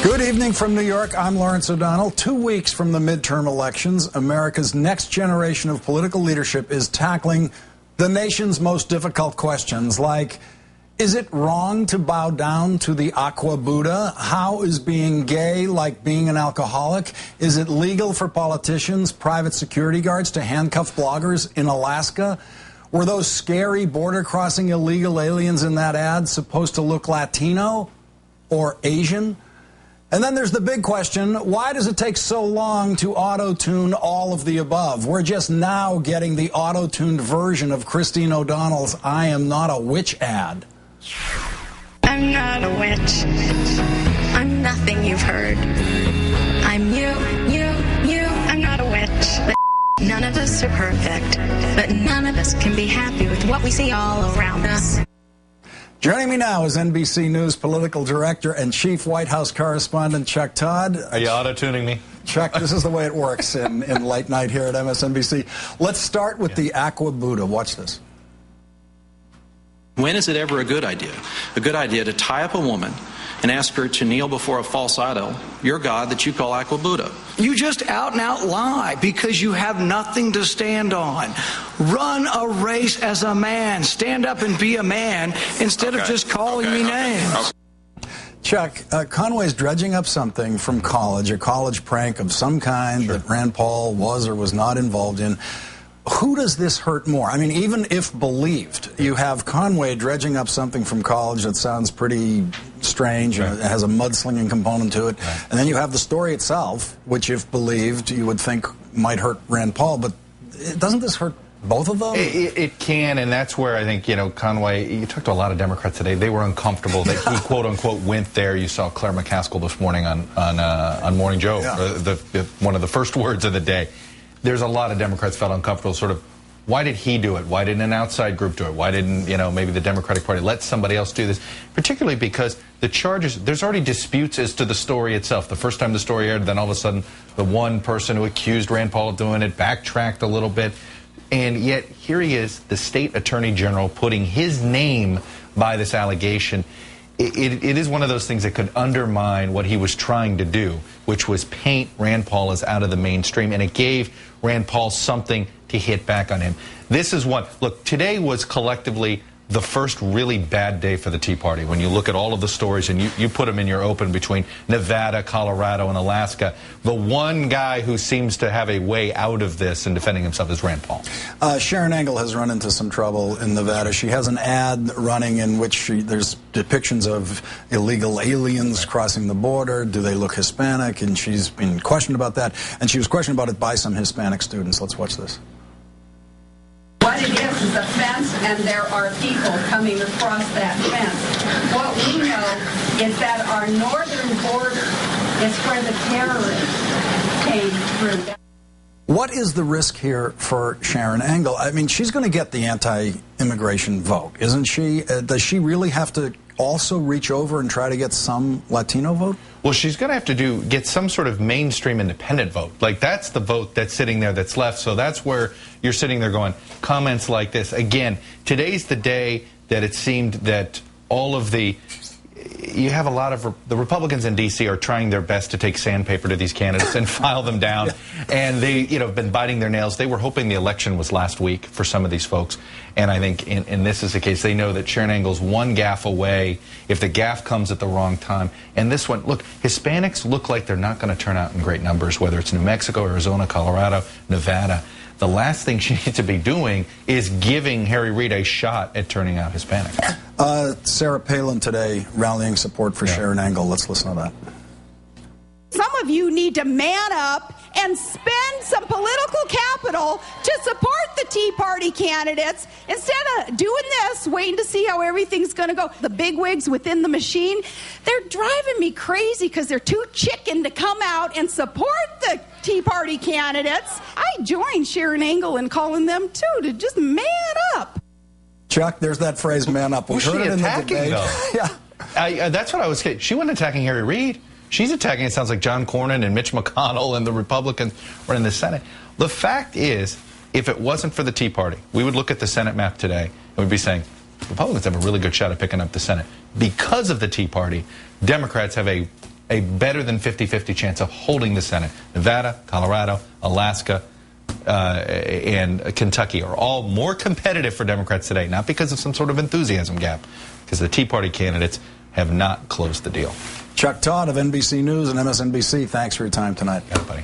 Good evening from New York. I'm Lawrence O'Donnell. 2 weeks from the midterm elections, America's next generation of political leadership is tackling the nation's most difficult questions, like, is it wrong to bow down to the Aqua Buddha? How is being gay like being an alcoholic? Is it legal for politicians, private security guards to handcuff bloggers in Alaska? Were those scary border-crossing illegal aliens in that ad supposed to look Latino or Asian? And then there's the big question, why does it take so long to auto-tune all of the above? We're just now getting the auto-tuned version of Christine O'Donnell's I Am Not a Witch ad. I'm not a witch. I'm nothing you've heard. I'm you. I'm not a witch. None of us are perfect, but none of us can be happy with what we see all around us. Joining me now is NBC News political director and chief White House correspondent Chuck Todd. Are you auto-tuning me? Chuck, this is the way it works in late night here at MSNBC. Let's start with the Aqua Buddha. Watch this. When is it ever a good idea? A good idea to tie up a woman and ask her to kneel before a false idol, your god that you call Aqua Buddha. You just out and out lie because you have nothing to stand on. Run a race as a man. Stand up and be a man instead of just calling me names. Chuck, Conway's dredging up something from college, a college prank of some kind that Rand Paul was or was not involved in. Who does this hurt more? I mean, even if believed, you have Conway dredging up something from college that sounds pretty strange, and it has a mudslinging component to it, and then you have the story itself, which if believed, you would think might hurt Rand Paul, but doesn't this hurt both of them? It can, and that's where I think, Conway, you talked to a lot of Democrats today, they were uncomfortable that he quote-unquote went there. You saw Claire McCaskill this morning on Morning Joe, one of the first words of the day. There's a lot of Democrats felt uncomfortable, sort of, why did he do it? Why didn't an outside group do it? Why didn't, maybe the Democratic Party let somebody else do this? Particularly because the charges, there's already disputes as to the story itself. The first time the story aired, then all of a sudden, the one person who accused Rand Paul of doing it backtracked a little bit. And yet, here he is, the state attorney general, putting his name by this allegation. It is one of those things that could undermine what he was trying to do, which was paint Rand Paul as out of the mainstream, and it gave Rand Paul something to hit back on him. This is one. Look, today was collectively the first really bad day for the Tea Party. When you look at all of the stories, and you put them in your open between Nevada, Colorado, and Alaska, the one guy who seems to have a way out of this and defending himself is Rand Paul. Sharon Angle has run into some trouble in Nevada. She has an ad running in which there's depictions of illegal aliens crossing the border. Do they look Hispanic? And she's been questioned about that. And she was questioned about it by some Hispanic students. Let's watch this. What it is a fence, and there are people coming across that fence. What we know is that our northern border is where the terrorists came through. What is the risk here for Sharon Angle? I mean, she's going to get the anti-immigration vote, isn't she? Does she really have to also reach over and try to get some Latino vote? Well, she's going to have to get some sort of mainstream independent vote. Like, that's the vote that's sitting there that's left. So that's where you're sitting there going, comments like this. Again, today's the day that it seemed that all of you have a lot of the Republicans in D.C. are trying their best to take sandpaper to these candidates and file them down. And they, have been biting their nails. They were hoping the election was last week for some of these folks. And I think in this is the case. They know that Sharon Angle's one gaffe away if the gaffe comes at the wrong time. And this one, look, Hispanics look like they're not going to turn out in great numbers, whether it's New Mexico, Arizona, Colorado, Nevada. The last thing she needs to be doing is giving Harry Reid a shot at turning out Hispanic. Sarah Palin today rallying support for Sharon Angle. Let's listen to that. Some of you need to man up and spend some political capital to support the Tea Party candidates instead of doing this, waiting to see how everything's going to go. The bigwigs within the machine, they're driving me crazy because they're too chicken to come out and support the Tea Party candidates. I joined Sharon Angle in calling them, too, to just man up. Chuck, there's that phrase, man up. Was she attacking, though? Yeah. That's what I was saying. She wasn't attacking Harry Reid. She's attacking, it sounds like, John Cornyn and Mitch McConnell and the Republicans were in the Senate. The fact is, if it wasn't for the Tea Party, we would look at the Senate map today and we'd be saying, Republicans have a really good shot at picking up the Senate. Because of the Tea Party, Democrats have a a better than 50-50 chance of holding the Senate. Nevada, Colorado, Alaska, and Kentucky are all more competitive for Democrats today, not because of some sort of enthusiasm gap, because the Tea Party candidates have not closed the deal. Chuck Todd of NBC News and MSNBC, thanks for your time tonight. Got it, buddy.